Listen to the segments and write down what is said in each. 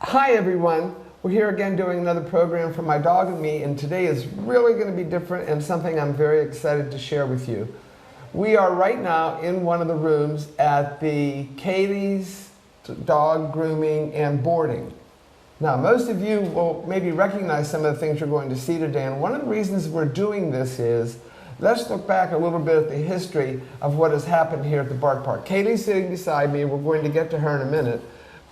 Hi everyone, we're here again doing another program for My Dog and Me, and today is really going to be different and something I'm very excited to share with you. We are right now in one of the rooms at the Kaylea's Dog Grooming and Boarding. Now most of you will maybe recognize some of the things you're going to see today, and one of the reasons we're doing this is let's look back a little bit at the history of what has happened here at the Bark Park. Kaylea's sitting beside me, we're going to get to her in a minute,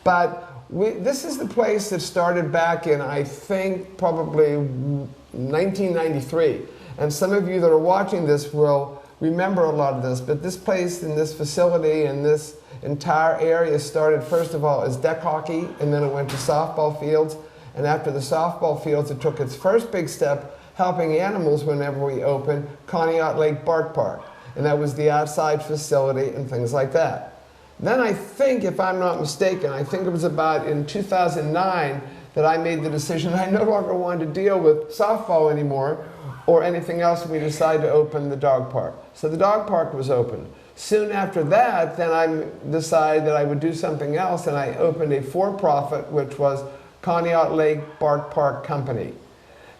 but this is the place that started back in, I think, probably 1993. And some of you that are watching this will remember a lot of this, but this place and this facility and this entire area started, first of all, as deck hockey, and then it went to softball fields. And after the softball fields, it took its first big step helping animals whenever we opened Conneaut Lake Bark Park. And that was the outside facility and things like that. Then I think, if I'm not mistaken, I think it was about in 2009 that I made the decision I no longer wanted to deal with softball anymore or anything else, and we decided to open the dog park. So the dog park was opened. Soon after that, then I decided that I would do something else, and I opened a for-profit, which was Conneaut Lake Bark Park Company.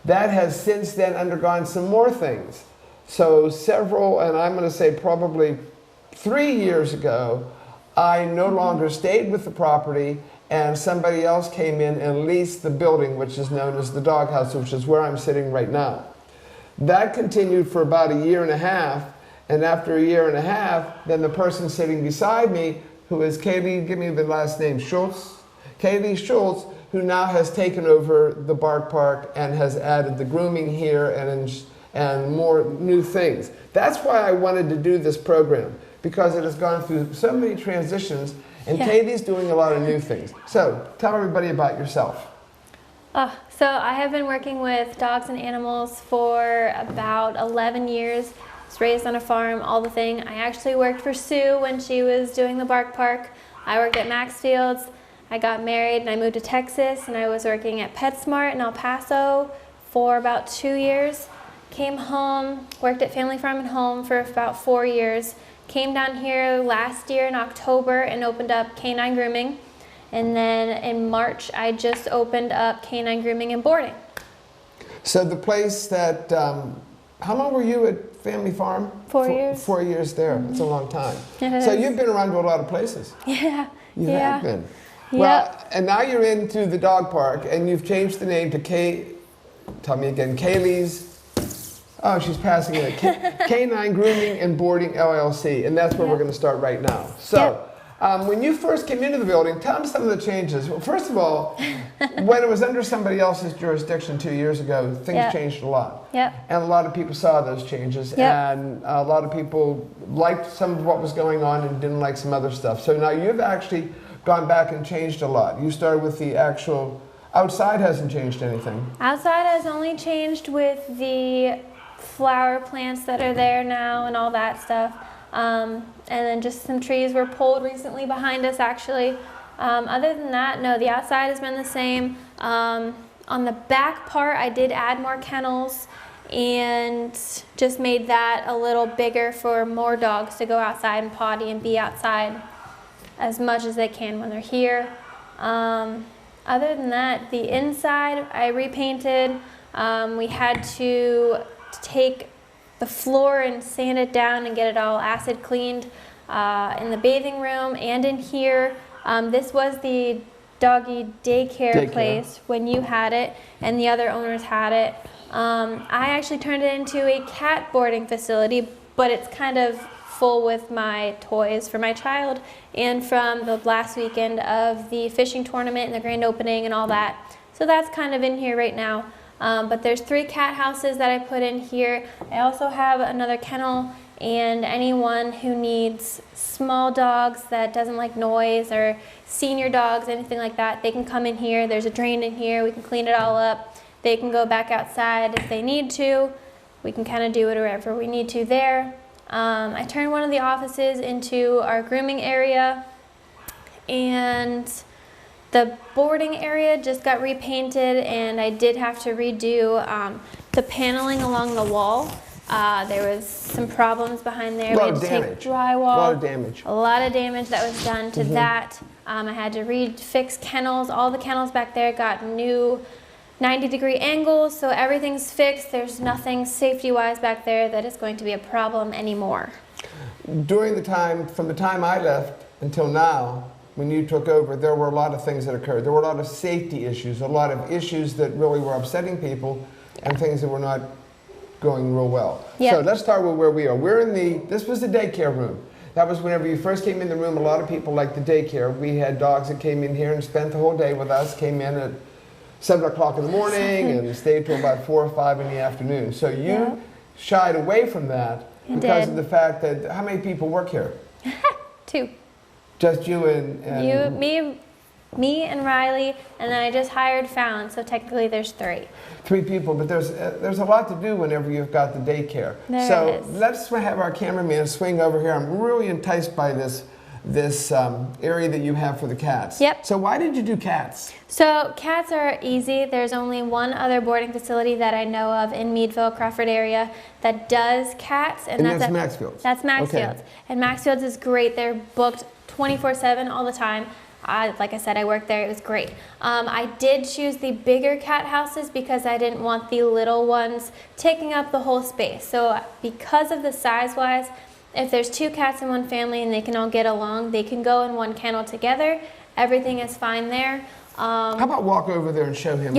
That has since then undergone some more things. So several, and I'm going to say probably 3 years ago, I no longer stayed with the property, and somebody else came in and leased the building, which is known as the doghouse, which is where I'm sitting right now. That continued for about a year and a half, and after a year and a half, then the person sitting beside me, who is Kaylea, give me the last name, Schultz? Kaylea Schultz, who now has taken over the Bark Park and has added the grooming here and more new things. That's why I wanted to do this program, because it has gone through so many transitions, and Katie's doing a lot of new things. So, tell everybody about yourself. So I have been working with dogs and animals for about 11 years. I was raised on a farm, all the thing. I actually worked for Sue when she was doing the Bark Park. I worked at Maxfield's. I got married and I moved to Texas, and I was working at PetSmart in El Paso for about 2 years. Came home, worked at Family Farm and Home for about 4 years. Came down here last year in October and opened up Kay-9 Grooming. And then in March, I just opened up Kay-9 Grooming and Boarding. So the place that, how long were you at Family Farm? 4 years. 4 years there. That's a long time. It So is. you've been around to a lot of places. Yeah. You yeah. have been. Yep. Well, and now you're into the dog park, and you've changed the name to tell me again, Kaylea's, oh, she's passing it. Kay-9 Grooming and Boarding LLC, and that's where we're going to start right now. So, when you first came into the building, tell me some of the changes. Well, first of all, when it was under somebody else's jurisdiction 2 years ago, things changed a lot. Yep. And a lot of people saw those changes, and a lot of people liked some of what was going on and didn't like some other stuff. So now you've actually gone back and changed a lot. You started with the actual, outside hasn't changed anything. Outside has only changed with the flower plants that are there now and all that stuff. And then just some trees were pulled recently behind us, actually. Other than that, no, the outside has been the same. On the back part, I did add more kennels and just made that a little bigger for more dogs to go outside and potty and be outside as much as they can when they're here. Other than that, the inside I repainted. We had to take the floor and sand it down and get it all acid cleaned in the bathing room and in here. This was the doggy daycare place when you had it and the other owners had it. I actually turned it into a cat boarding facility, but it's kind of full with my toys for my child and from the last weekend of the fishing tournament and the grand opening and all that. So that's kind of in here right now. But there's 3 cat houses that I put in here. I also have another kennel, and anyone who needs small dogs that doesn't like noise or senior dogs, anything like that, they can come in here. There's a drain in here. We can clean it all up. They can go back outside if they need to. We can kind of do whatever we need to there. I turned one of the offices into our grooming area, and the boarding area just got repainted, and I did have to redo the paneling along the wall. There was some problems behind there. We had to take drywall. A lot of damage. A lot of damage that was done to that. I had to fix kennels. All the kennels back there got new 90-degree angles, so everything's fixed. There's nothing safety-wise back there that is going to be a problem anymore. During the time, from the time I left until now, when you took over, there were a lot of things that occurred. There were a lot of safety issues, a lot of issues that really were upsetting people, and things that were not going real well. Yep. So let's start with where we are. This was the daycare room. That was whenever you first came in the room, a lot of people liked the daycare. We had dogs that came in here and spent the whole day with us, came in at 7 o'clock in the morning and stayed till about 4 or 5 in the afternoon. So you shied away from that because of the fact that, how many people work here? 2. Just you and me and Riley, and then I just hired Fallon, so technically there's 3. 3 people, but there's a lot to do whenever you've got the daycare. There is. Let's have our cameraman swing over here. I'm really enticed by this area that you have for the cats. Yep. So why did you do cats? So cats are easy. There's only one other boarding facility that I know of in Meadville, Crawford area that does cats, And that's Maxfield's. That's Maxfield's. Okay. And Maxfield's is great. They're booked 24/7 all the time. Like I said, I worked there. It was great. I did choose the bigger cat houses because I didn't want the little ones taking up the whole space. So because of the size-wise, if there's 2 cats in one family and they can all get along, they can go in one kennel together. Everything is fine there. How about walk over there and show him,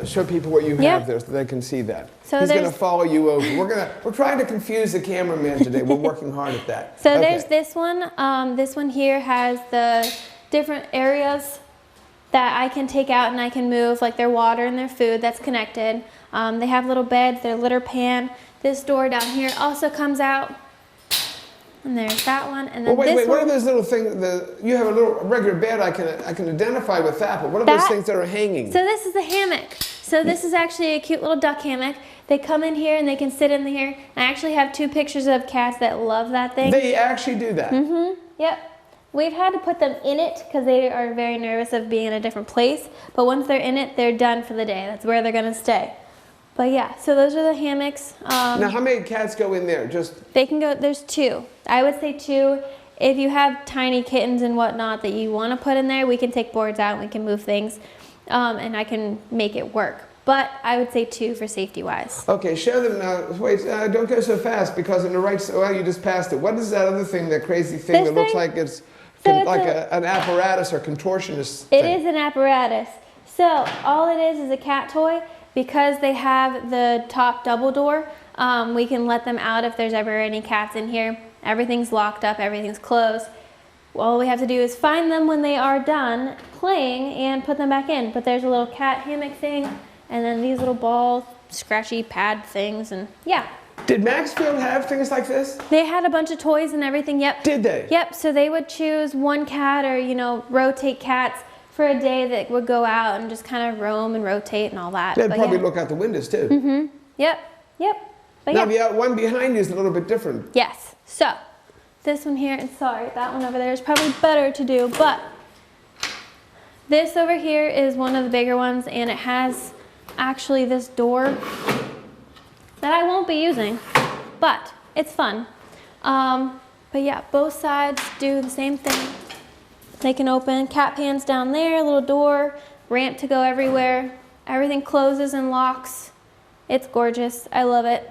show people what you Yeah. have there so they can see that. So He's going to there's- follow you over. We're trying to confuse the cameraman today. We're working hard at that. So Okay. there's this one. This one here has the different areas that I can take out and I can move, like their water and their food that's connected. They have little beds, their litter pan. This door down here also comes out. And there's that one. And then Well, wait, this what one. are those little things? You have a regular bed. I can identify with that. But what are those things that are hanging? So this is the hammock. So this is actually a cute little duck hammock. They come in here and they can sit in here. I actually have 2 pictures of cats that love that thing. They actually do that. Mm-hmm. Yep. We've had to put them in it because they are very nervous of being in a different place. But once they're in it, they're done for the day. That's where they're going to stay. But yeah, so those are the hammocks. Now, how many cats go in there? They can go, there's 2. I would say 2. If you have tiny kittens and whatnot that you want to put in there, we can take boards out and we can move things. And I can make it work. But I would say 2 for safety wise. Okay, show them now. Wait, don't go so fast because on the right side, well, you just passed it. What is that other thing, that crazy thing This that looks thing? like it's So like it's an apparatus or contortionist It thing? is an apparatus. So all it is a cat toy. Because they have the top double door, we can let them out if there's ever any cats in here. Everything's locked up, everything's closed. All we have to do is find them when they are done playing and put them back in. But there's a little cat hammock thing, and then these little ball, scratchy pad things, and yeah. Did Maxfield have things like this? They had a bunch of toys and everything, yep. Did they? Yep, so they would choose one cat or, rotate cats for a day that would go out and just kind of roam and rotate and all that. They'd But probably yeah. look out the windows too. Mm-hmm. Yep. But Now yeah. the one behind you is a little bit different. Yes. So this one here, and sorry, that one over there is probably better to do, but this over here is one of the bigger ones, and it has actually this door that I won't be using, but it's fun. But yeah, both sides do the same thing. They can open cat pans down there, little door, ramp to go everywhere. Everything closes and locks. It's gorgeous. I love it.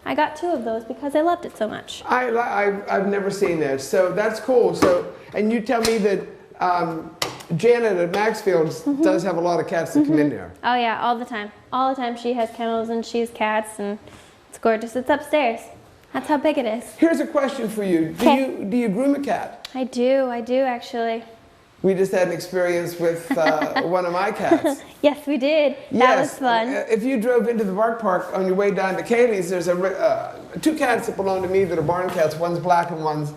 I got 2 of those because I loved it so much. I've never seen that, so that's cool. So, and you tell me that Janet at Maxfield's does have a lot of cats that come in there. Oh yeah, all the time. All the time she has kennels and she has cats, and it's gorgeous. It's upstairs. That's how big it is. Here's a question for you. Do you groom a cat? I do actually. We just had an experience with one of my cats. Yes, we did. That was fun. If you drove into the bark park on your way down to Kaylee's, there's 2 cats that belong to me that are barn cats. One's black and one's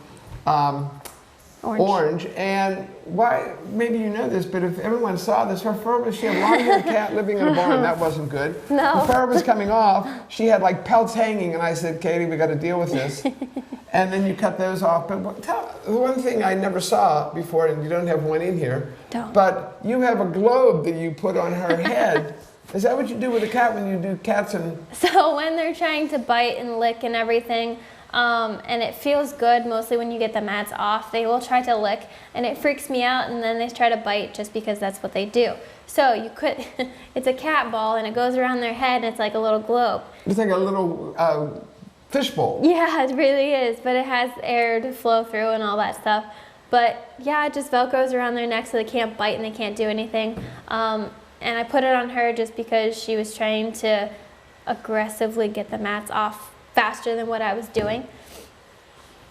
orange. And why? Maybe you know this, but if everyone saw this, her fur was, she had a long-haired cat living in a barn. That wasn't good. No. The fur was coming off. She had like pelts hanging, and I said, Katie, we got to deal with this. And then you cut those off. But the one thing I never saw before, and you don't have one in here, but you have a globe that you put on her head. Is that what you do with a cat when you do cats and... So when they're trying to bite and lick and everything, And it feels good mostly when you get the mats off. They will try to lick, and it freaks me out, and then they try to bite just because that's what they do. So you could, it's a cat ball, and it goes around their head, and it's like a little globe. It's like a little fishbowl. Yeah, it really is, but it has air to flow through and all that stuff. But yeah, it just Velcros around their neck so they can't bite and they can't do anything. And I put it on her just because she was trying to aggressively get the mats off faster than what I was doing.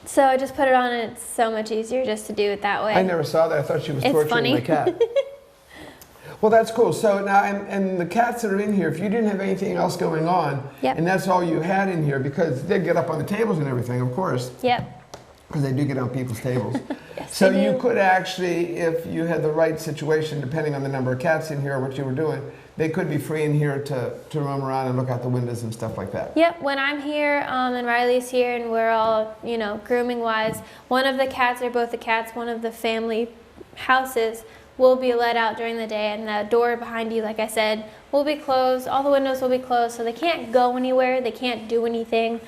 So I just put it on, and it's so much easier just to do it that way. I never saw that. I thought she was torturing the cat. Well, that's cool. So now, and the cats that are in here, if you didn't have anything else going on, Yep. and that's all you had in here, because they get up on the tables and everything, of course. Yep. Because they do get on people's tables. Yes, So they you do. could actually, if you had the right situation, depending on the number of cats in here or what you were doing, they could be free in here to roam around and look out the windows and stuff like that. Yep, when I'm here and Riley's here and we're all, you know, grooming wise, one of the cats or both the cats, one of the family houses will be let out during the day, and the door behind you, like I said, will be closed. All the windows will be closed, so they can't go anywhere. They can't do anything.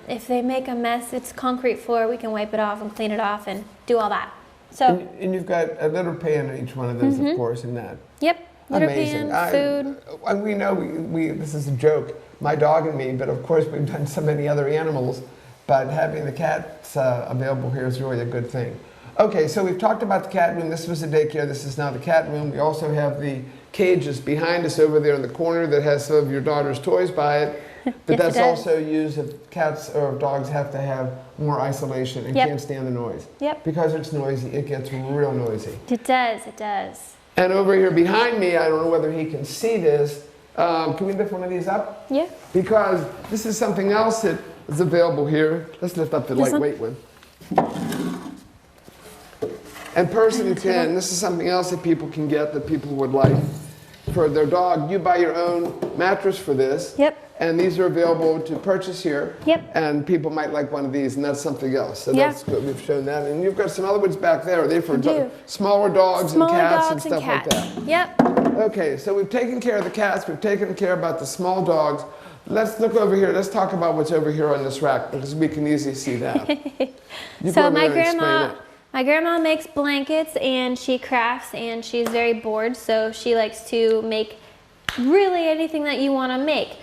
If they make a mess, it's concrete floor. We can wipe it off and clean it off and do all that. So. And you've got a litter pan in each one of those, of course, in that. Yep. Litter Amazing. pan, food. We know we this is a joke, my dog and me, but of course we've done so many other animals, but having the cats available here is really a good thing. Okay, so we've talked about the cat room. This was the daycare. This is now the cat room. We also have the cages behind us over there in the corner that has some of your daughter's toys by it. But Yes, that's it does. also used if cats or dogs have to have more isolation and Yep. can't stand the noise. Yep. Because it's noisy, it gets real noisy. It does, it does. And over here behind me, I don't know whether he can see this. Can we lift one of these up? Yeah. Because this is something else that is available here. Let's lift up the This one? lightweight one. And person can, this is something else that people can get that people would like for their dog. You buy your own mattress for this. Yep. And these are available to purchase here. Yep. And people might like one of these, and that's something else. So Yeah. that's good. We've shown that. And you've got some other ones back there. Are they for I do. smaller dogs Smaller and cats dogs and stuff like cats. that? Yep. Okay, so we've taken care of the cats. We've taken care about the small dogs. Let's look over here. Let's talk about what's over here on this rack, because we can easily see that. You go So over my there and explain my grandma makes blankets, and she crafts, and she's very bored, so she likes to make really anything that you want to make.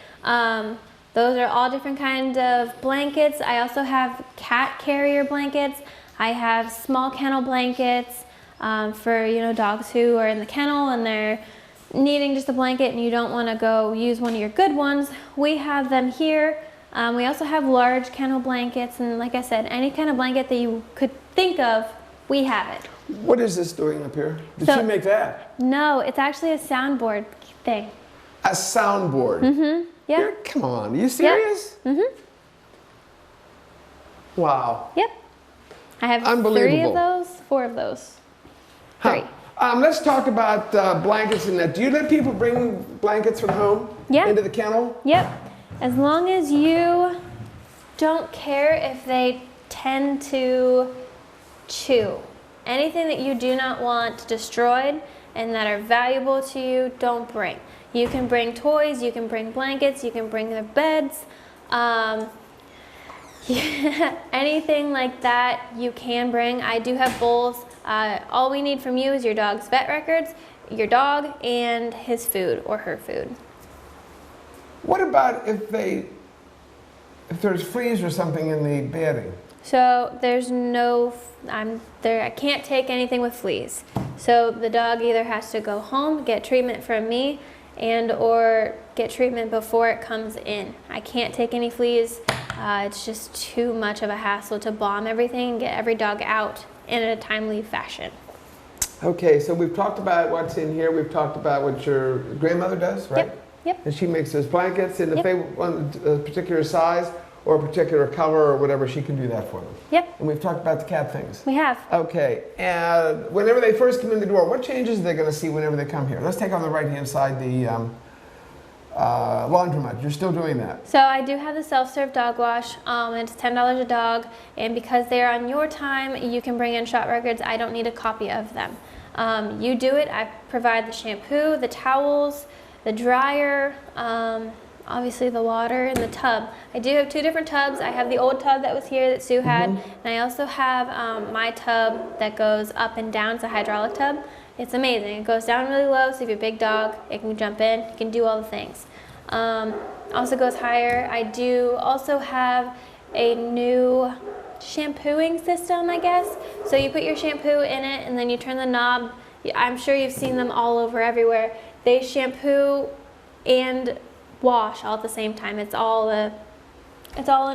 Those are all different kinds of blankets. I also have cat carrier blankets. I have small kennel blankets for, you know, dogs who are in the kennel and they're needing just a blanket and you don't want to go use one of your good ones. We have them here. We also have large kennel blankets, and like I said, any kind of blanket that you could think of, we have it. What is this doing up here? Did So- you make that? No, it's actually a soundboard thing. A soundboard? Mm-hmm. Yeah. Come on, are you serious? Mm-hmm. Wow. Yep. I have 3 Unbelievable. of those, 4 of those. Huh. 3. Let's talk about blankets and that. Do you let people bring blankets from home Yeah. into the kennel? Yep. As long as you don't care if they tend to chew. Anything that you do not want destroyed and that are valuable to you, don't bring. You can bring toys, you can bring blankets, you can bring their beds. Anything like that you can bring. I do have bowls. All we need from you is your dog's vet records, your dog, and his food or her food. What about if there's fleas or something in the bedding? So there's no, I can't take anything with fleas. So the dog either has to go home, get treatment from me, and or get treatment before it comes in. I can't take any fleas. It's just too much of a hassle to bomb everything and get every dog out in a timely fashion. Okay, so we've talked about what's in here. We've talked about what your grandmother does, right? Yep. Yep. And she makes those blankets, and if Yep. they want a particular size or a particular color or whatever, she can do that for them. Yep. And we've talked about the cat things. We have. Okay, and whenever they first come in the door, what changes are they going to see whenever they come here? Let's take on the right-hand side the laundromat. You're still doing that. So I do have the self-serve dog wash. It's $10 a dog, and because they're on your time, you can bring in shot records. I don't need a copy of them. You do it. I provide the shampoo, the towels, the dryer, obviously the water and the tub. I do have 2 different tubs. I have the old tub that was here that Sue had, and I also have my tub that goes up and down. It's a hydraulic tub. It's amazing. It goes down really low, so if you have a big dog, it can jump in, it can do all the things. Also goes higher. I do also have a new shampooing system, I guess. So you put your shampoo in it and then you turn the knob. I'm sure you've seen them all over everywhere. They shampoo and wash all at the same time. It's all in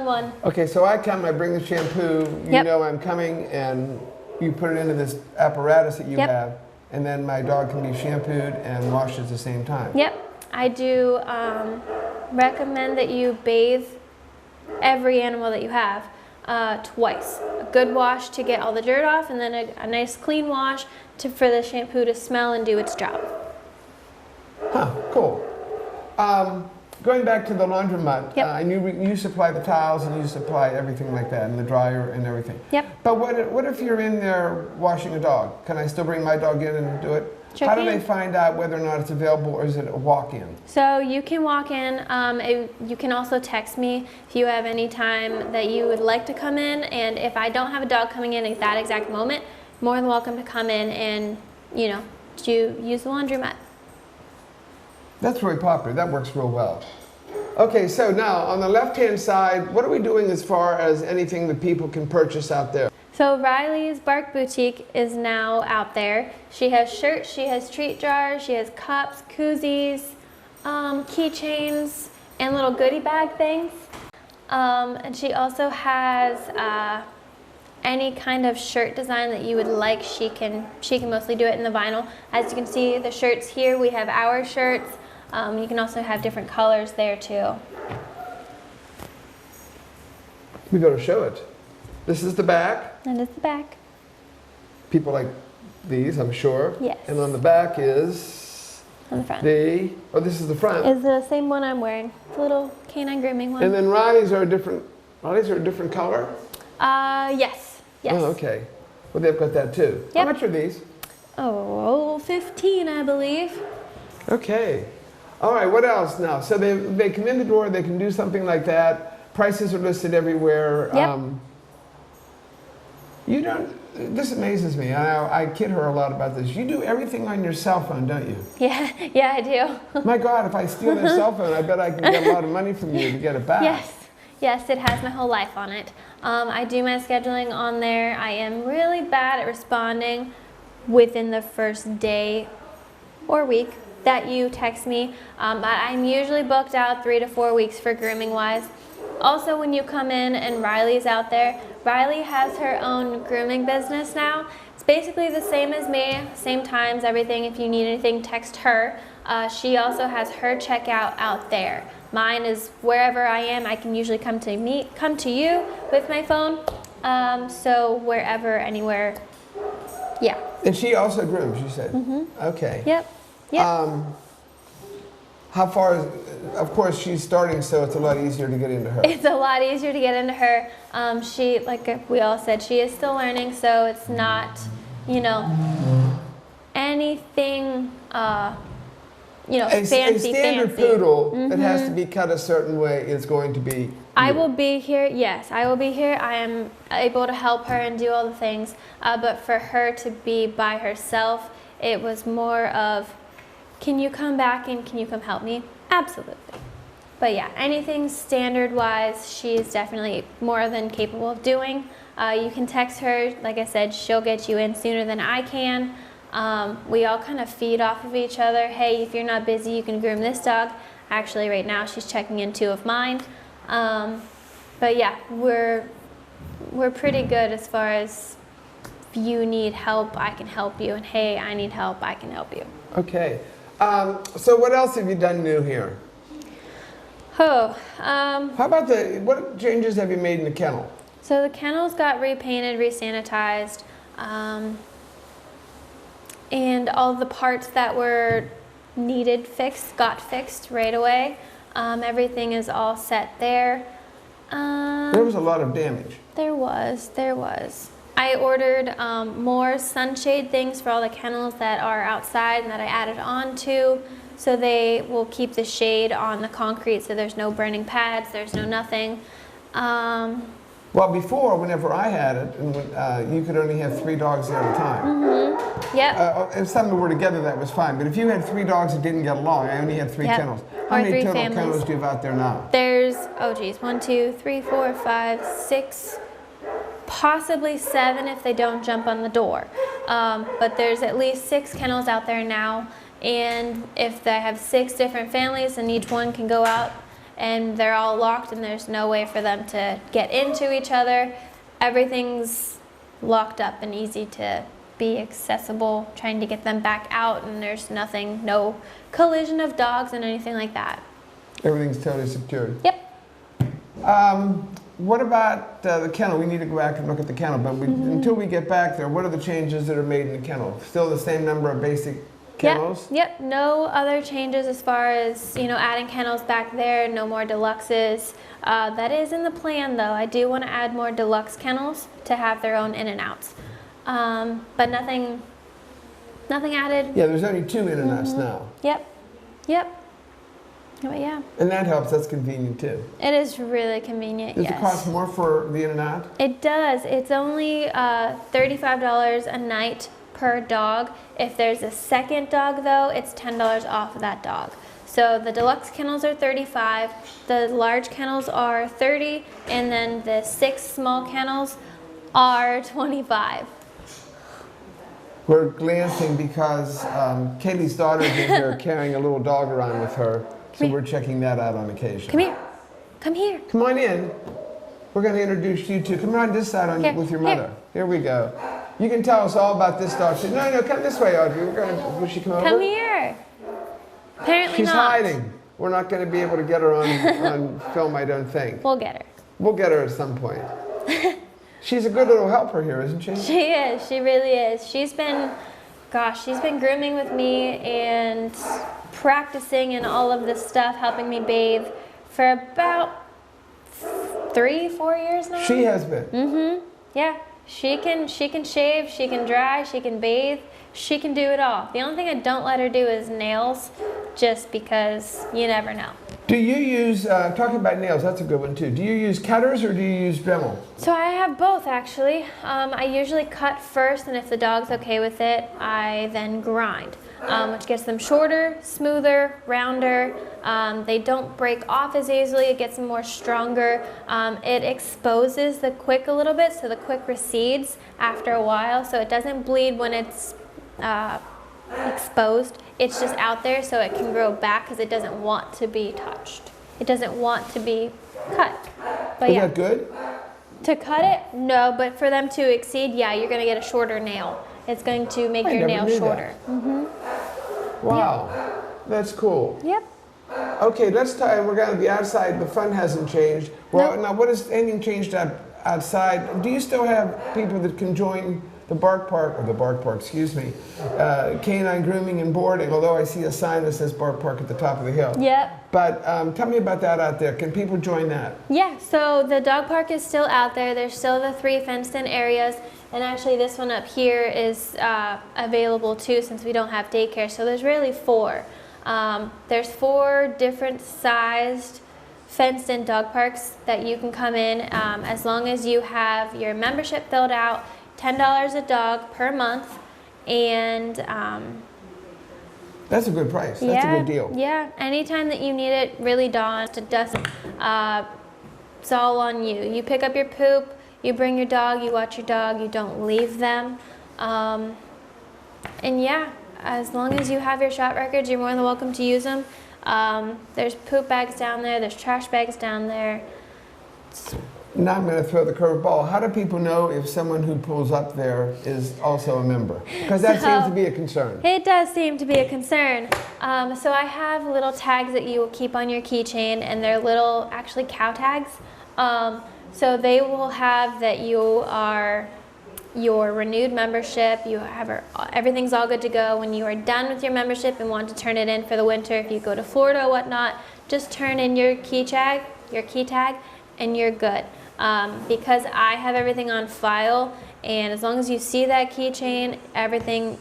one. Okay, so I come, I bring the shampoo, you know I'm coming, and you put it into this apparatus that you have, and then my dog can be shampooed and washed at the same time. Yep. I do recommend that you bathe every animal that you have twice. A good wash to get all the dirt off, and then a nice clean wash for the shampoo to smell and do its job. Huh, cool. Going back to the laundromat, and you supply the towels and you supply everything like that, and the dryer and everything. Yep. But what if you're in there washing a dog? Can I still bring my dog in and do it? Sure How do can. they find out whether or not it's available, or is it a walk-in? So you can walk in. You can also text me if you have any time that you would like to come in, and if I don't have a dog coming in at that exact moment, more than welcome to come in and, you know, use the laundromat. That's really popular. That works real well. Okay, so now on the left-hand side, what are we doing as far as anything that people can purchase out there? So Riley's Bark Boutique is now out there. She has shirts, she has treat jars, she has cups, koozies, keychains, and little goodie bag things. And she also has any kind of shirt design that you would like. She can mostly do it in the vinyl. As you can see, the shirts here, we have our shirts. You can also have different colors there too. We got to show it. This is the back. And it's the back. People like these, I'm sure. Yes. And on the back is On the front. this is the front. Is the same one I'm wearing. It's a little Kay-9 Grooming one. And then Riley's are a different color? Yes. Yes. Oh, okay. Well, they've got that too. Yep. How much are these? Oh, 15, I believe. Okay. All right, what else now? So they come in the door, they can do something like that. Prices are listed everywhere. Yep. This amazes me. I kid her a lot about this. You do everything on your cell phone, don't you? Yeah, I do. My God, if I steal their cell phone, I bet I can get a lot of money from you to get it back. Yes, it has my whole life on it. I do my scheduling on there. I am really bad at responding within the first day or week that you text me. But I'm usually booked out 3 to 4 weeks for grooming wise. Also, when you come in and Riley's out there, Riley has her own grooming business now. It's basically the same as me, same times, everything. If you need anything, text her. She also has her checkout out there. Mine is wherever I am. I can usually come to you with my phone. So wherever, anywhere, yeah. And she also grooms, you said? Mm-hmm. Okay. Yep. How far is, of course, she's starting, so it's a lot easier to get into her. It's a lot easier to get into her. She, like we all said, she is still learning, so it's not, anything, fancy. A standard poodle that has to be cut a certain way is going to be... I will be here, yes, I will be here. I am able to help her and do all the things, but for her to be by herself, it was more of, can you come back and can you come help me? Absolutely. But yeah, anything standard-wise, she's definitely more than capable of doing. You can text her. Like I said, she'll get you in sooner than I can. We all kind of feed off of each other. Hey, if you're not busy, you can groom this dog. Actually, right now, she's checking in 2 of mine. But yeah, we're pretty good as far as if you need help, I can help you. And hey, I need help, I can help you. Okay. So what else have you done new here? How about what changes have you made in the kennel? So the kennels got repainted, resanitized, and all the parts that were needed fixed got fixed right away. Everything is all set there. There was a lot of damage. There was. I ordered more sunshade things for all the kennels that are outside and that I added on to. So they will keep the shade on the concrete, so there's no burning pads, there's no nothing. Well, before, whenever I had it, you could only have 3 dogs there at a time. Yep. If some were together, that was fine. But if you had 3 dogs that didn't get along, I only had 3 Yep. kennels. How Or many 3 total families. kennels do you have out there now? There's, 1, 2, 3, 4, 5, 6, possibly 7 if they don't jump on the door. But there's at least 6 kennels out there now. And if they have 6 different families and each one can go out and they're all locked and there's no way for them to get into each other, everything's locked up and easy to be accessible, trying to get them back out, and there's nothing, no collision of dogs and anything like that. Everything's totally secured. Yep. What about the kennel? We need to go back and look at the kennel, but until we get back there, what are the changes that are made in the kennel? Still the same number of basic kennels? Yep. No other changes as far as, adding kennels back there, no more deluxes. That is in the plan though. I do want to add more deluxe kennels to have their own in and outs. But nothing added. Yeah, there's only 2 in and outs now. Yep. But yeah. And that helps, that's convenient too. It is really convenient, Does yes. it cost more for the in and out? It does. It's only $35 a night per dog. If there's a second dog though, it's $10 off of that dog. So the deluxe kennels are $35, the large kennels are $30, and then the 6 small kennels are $25. We're glancing because Kaylee's daughter's in here carrying a little dog around with her, so Come here. we're checking that out on occasion. Come here. Come here. Come on in. We're going to introduce you to. Come on this side Here, with your here. mother. Here we go. You can tell us all about this dog. No, come this way, Audrey. Will she come over? Come here. Apparently She's not. hiding. We're not going to be able to get her on film, I don't think. We'll get her. We'll get her at some point. She's a good little helper here, isn't she? She is. She really is. She's been grooming with me and practicing and all of this stuff, helping me bathe for about 3-4 years now. She has been. Yeah. She can shave, she can dry, she can bathe, she can do it all. The only thing I don't let her do is nails, just because you never know. Do you use, talking about nails, that's a good one too. Do you use cutters or do you use Dremel? So I have both actually. I usually cut first, and if the dog's okay with it, I then grind, which gets them shorter, smoother, rounder. They don't break off as easily, it gets them more stronger. It exposes the quick a little bit, so the quick recedes after a while, so it doesn't bleed when it's exposed. It's just out there so it can grow back because it doesn't want to be touched. It doesn't want to be cut. But Is yeah, that good? to cut it, no, but for them to exceed, yeah, you're going to get a shorter nail. It's going to make I your never nail knew shorter. Wow, that's cool. Yep. Okay, let's try. We're going to be outside. The fun hasn't changed. Well, Nope. now what has anything changed outside? Do you still have people that can join the excuse me, Kay-9 Grooming and Boarding? Although I see a sign that says Bark Park at the top of the hill. Yep. But tell me about that out there. Can people join that? Yeah, so the dog park is still out there. There's still the 3 fenced-in areas. And actually this one up here is available too, since we don't have daycare. So there's really 4. There's 4 different sized fenced-in dog parks that you can come in as long as you have your membership filled out, $10 a dog per month, and That's a good price. That's a good deal. Yeah, anytime that you need it, really, Dawn, it doesn't, it's all on you. You pick up your poop, you bring your dog, you watch your dog, you don't leave them. And yeah, as long as you have your shot records, you're more than welcome to use them. There's poop bags down there, there's trash bags down there. Now I'm going to throw the curveball. How do people know if someone who pulls up there is also a member? Because that seems to be a concern. It does seem to be a concern. So I have little tags that you will keep on your keychain, and they're little, actually cow tags. So they will have that you are your renewed membership, you have everything's all good to go. When you are done with your membership and want to turn it in for the winter, if you go to Florida or whatnot, just turn in your key tag, and you're good. Because I have everything on file, and as long as you see that keychain, everything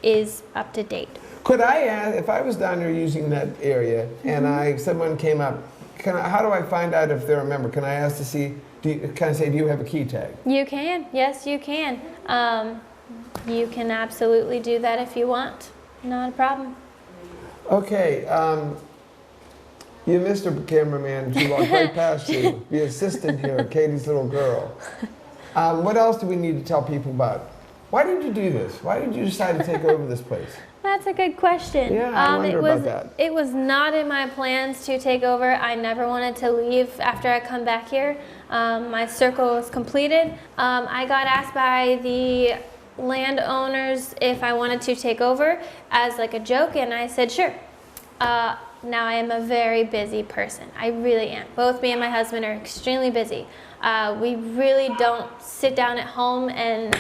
is up to date. Could I ask, if I was down there using that area and someone came up, how do I find out if they're a member? Can I ask to see, can I say, do you have a key tag? You can, yes, you can. You can absolutely do that if you want. Not a problem. Okay, you Mr. Cameraman, she walked right past you, the assistant here, Katie's little girl. What else do we need to tell people about? Why did you do this? Why did you decide to take over this place? That's a good question. Yeah, I wonder about that. It was not in my plans to take over. I never wanted to leave after I come back here. My circle was completed. I got asked by the landowners if I wanted to take over as like a joke, and I said sure. Now I am a very busy person. I really am. Both me and my husband are extremely busy. We really don't sit down at home and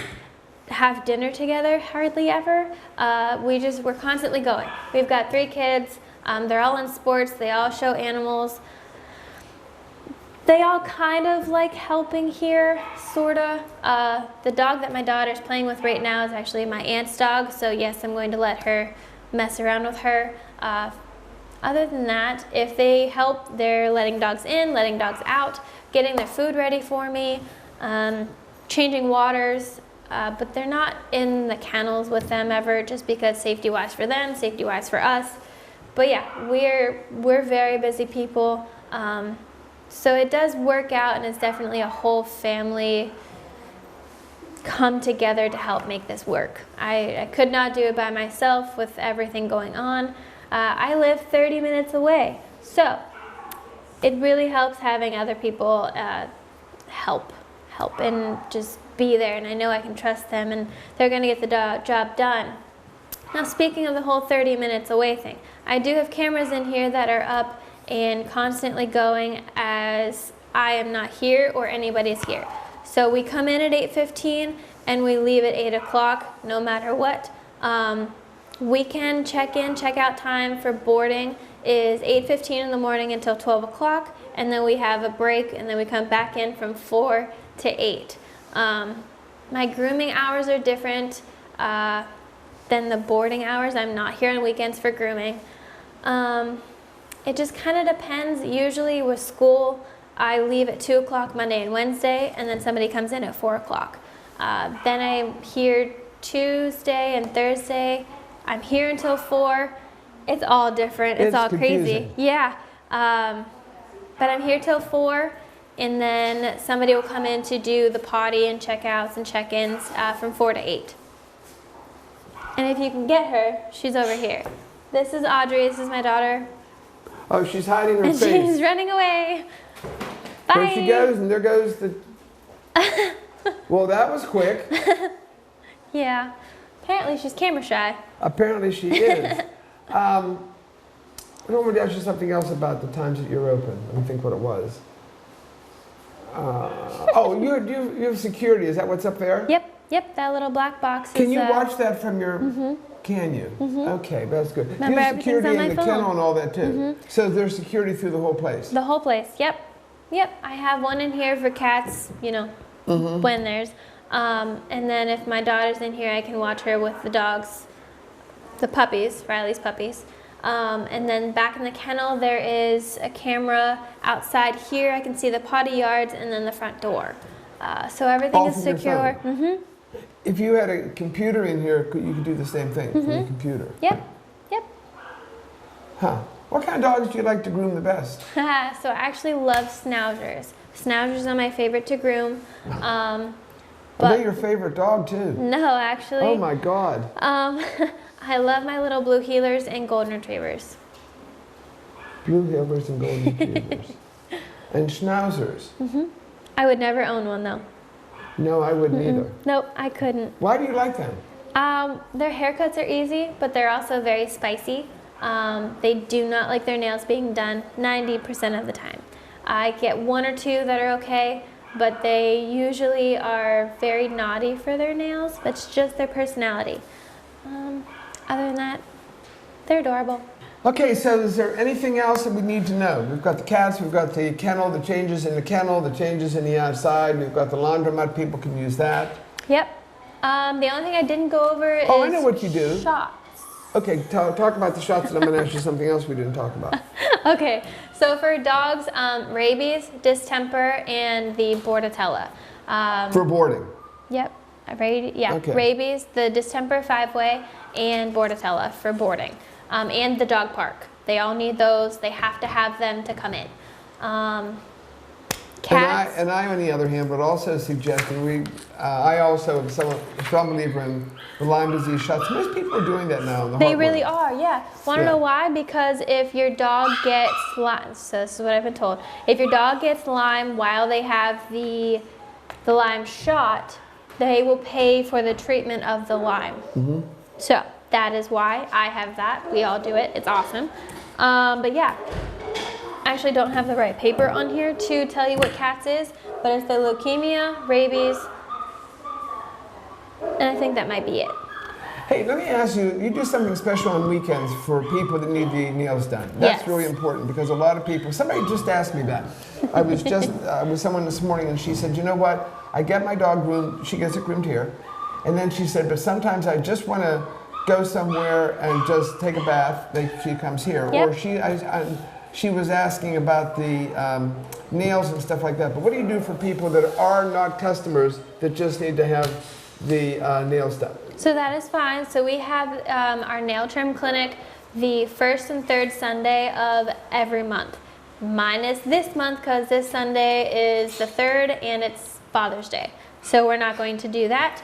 have dinner together hardly ever. We're constantly going. We've got 3 kids. They're all in sports. They all show animals. They all kind of like helping here, sorta. The dog that my daughter's playing with right now is actually my aunt's dog, so yes, I'm going to let her mess around with her. Other than that, if they help, they're letting dogs in, letting dogs out, getting their food ready for me, changing waters, but they're not in the kennels with them ever, just because safety-wise for them, safety-wise for us. But yeah, we're very busy people. So it does work out, and it's definitely a whole family come together to help make this work. I could not do it by myself with everything going on. I live 30 minutes away, so it really helps having other people help and just be there, and I know I can trust them and they're going to get the job done. Now, speaking of the whole 30 minutes away thing, I do have cameras in here that are up and constantly going as I am not here or anybody's here. So we come in at 8:15 and we leave at 8 o'clock no matter what. Weekend check-in, check-out time for boarding is 8:15 in the morning until 12 o'clock, and then we have a break, and then we come back in from 4 to 8. My grooming hours are different than the boarding hours. I'm not here on weekends for grooming. It just kind of depends. Usually with school, I leave at 2 o'clock Monday and Wednesday, and then somebody comes in at 4 o'clock. Then I'm here Tuesday and Thursday. I'm here until 4. It's all different. It's all crazy. Yeah. But I'm here till 4, and then somebody will come in to do the potty and checkouts and check-ins from 4 to 8. And if you can get her, she's over here. This is Audrey. This is my daughter. Oh, she's hiding her and face. She's running away. Bye. There she goes, and there goes the... Well, that was quick. Yeah. Apparently she's camera shy. Apparently she is. I want to ask you something else about the times that you're open. Let me think what it was. Oh, you have security. Is that what's up there? Yep, that little black box. Can you watch that from your... Can you? Okay, that's good. Remember, you have security on in my the phone. kennel and all that too. So there's security through the whole place? The whole place, yep. I have one in here for cats, you know, when there's... and then if my daughter's in here, I can watch her with the dogs, the puppies, Riley's puppies. And then back in the kennel, there is a camera outside here. I can see the potty yards and then the front door. So everything All is from your secure. phone? If you had a computer in here, you could do the same thing from your computer. Yep. Huh. What kind of dogs do you like to groom the best? So I actually love schnauzers. Schnauzers are my favorite to groom. Are they your favorite dog too? No, actually. Oh my God. I love my little blue heelers and golden retrievers. Blue heelers and golden retrievers. And schnauzers. I would never own one though. No, I wouldn't either. Nope, I couldn't. Why do you like them? Their haircuts are easy, but they're also very spicy. They do not like their nails being done 90% of the time. I get 1 or 2 that are okay, but they usually are very naughty for their nails. That's just their personality. Other than that, they're adorable. Okay, so is there anything else that we need to know? We've got the cats, we've got the kennel, the changes in the kennel, the changes in the outside, we've got the laundromat, people can use that. Yep. The only thing I didn't go over is I know what you do. shots. Okay, talk about the shots, and I'm going to ask you something else we didn't talk about. Okay, so for dogs, rabies, distemper, and the bordetella. For boarding. Yep. Okay. Rabies, the distemper 5-way, and bordetella for boarding, and the dog park. They all need those. They have to have them to come in. Cats. And I, on the other hand, would also suggest, and I also am a strong believer in the Lyme disease shots. Most people are doing that now. They really are, yeah. Want to know why? Because if your dog gets Lyme, so this is what I've been told. If your dog gets Lyme while they have the Lyme shot, they will pay for the treatment of the Lyme. Mm-hmm. So that is why I have that. We all do it. It's awesome. But yeah. I actually don't have the right paper on here to tell you what cats is, but it's the leukemia, rabies, and I think that might be it. Hey, let me ask you, you do something special on weekends for people that need the nails done. That's Yes. really important because a lot of people, somebody just asked me that. I was just with someone this morning and she said, you know what, I get my dog groomed, she gets it groomed here, and then she said, but sometimes I just want to go somewhere and just take a bath, she comes here. Yep. Or she was asking about the nails and stuff like that. But what do you do for people that are not customers that just need to have the nails done? So that is fine. So we have our nail trim clinic the first and third Sunday of every month. Mine is this month because this Sunday is the 3rd and it's Father's Day. So we're not going to do that.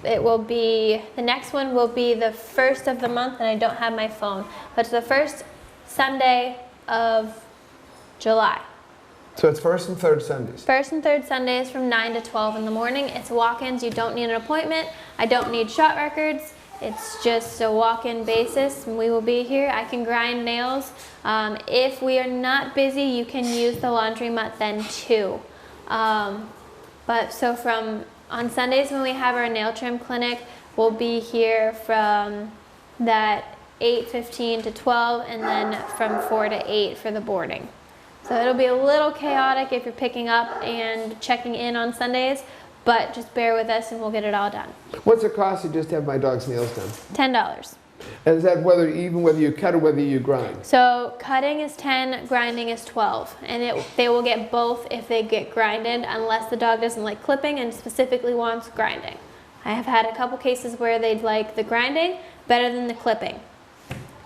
It will be, the next one will be the 1st of the month, and I don't have my phone, but it's the first Sunday of July. So it's first and third Sundays. First and third Sundays from 9 to 12 in the morning. It's walk-ins. You don't need an appointment. I don't need shot records. It's just a walk-in basis, and we will be here. I can grind nails. If we are not busy, you can use the laundry mat then too. But so on Sundays when we have our nail trim clinic, we'll be here from that 8:15 to 12, and then from 4 to 8 for the boarding. So it'll be a little chaotic if you're picking up and checking in on Sundays, but just bear with us and we'll get it all done. What's it cost to just have my dog's nails done? $10. And is that whether you cut or whether you grind? So cutting is 10, grinding is 12, and they will get both if they get grinded, unless the dog doesn't like clipping and specifically wants grinding. I have had a couple cases where they'd like the grinding better than the clipping.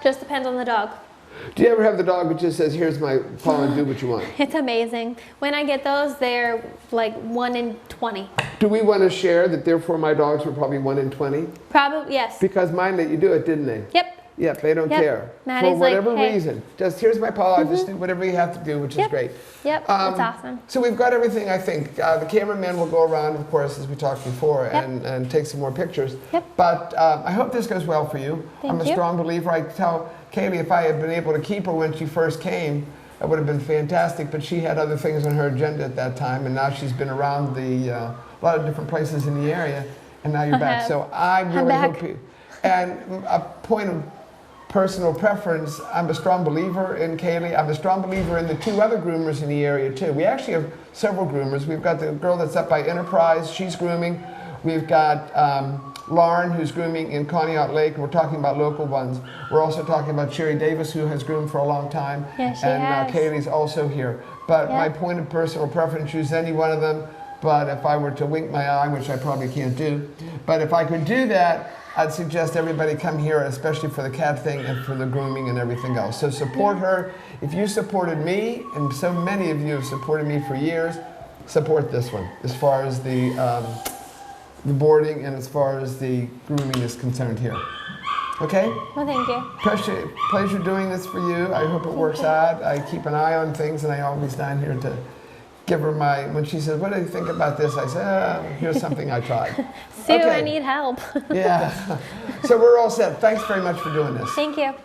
Just depends on the dog. Do you ever have the dog that just says, here's my paw and do what you want? It's amazing. When I get those, they're like 1 in 20. Do we want to share that therefore my dogs were probably 1 in 20? Probably, yes. Because mine let you do it, didn't they? Yep. Yep, they don't care. Maddie's for whatever like, hey. reason. Just here's my paw, just do whatever you have to do, which is great. Yep, that's awesome. So we've got everything, I think. The cameraman will go around, of course, as we talked before, and take some more pictures. Yep. But I hope this goes well for you. I'm a you. strong believer. I tell Kaylea if I had been able to keep her when she first came, it would have been fantastic, but she had other things on her agenda at that time, and now she's been around a lot of different places in the area, and now you're back. So I really hope you. And a point of personal preference, I'm a strong believer in Kaylea. I'm a strong believer in the 2 other groomers in the area too. We actually have several groomers. We've got the girl that's up by Enterprise, she's grooming. We've got Lauren, who's grooming in Conneaut Lake. We're talking about local ones. We're also talking about Sherry Davis, who has groomed for a long time. Yes, she and has. Kaylee's also here. But my point of personal preference, choose any one of them. But if I were to wink my eye, which I probably can't do, but if I could do that, I'd suggest everybody come here, especially for the cat thing and for the grooming and everything else. So support her. If you supported me, and so many of you have supported me for years, support this one as far as the boarding and as far as the grooming is concerned here. Okay? Well, thank you. Pleasure doing this for you. I hope it works out. I keep an eye on things, and I always down here to give her when she says, what do you think about this? I say, here's something I tried. Sue, I need help. Yeah. So we're all set. Thanks very much for doing this. Thank you.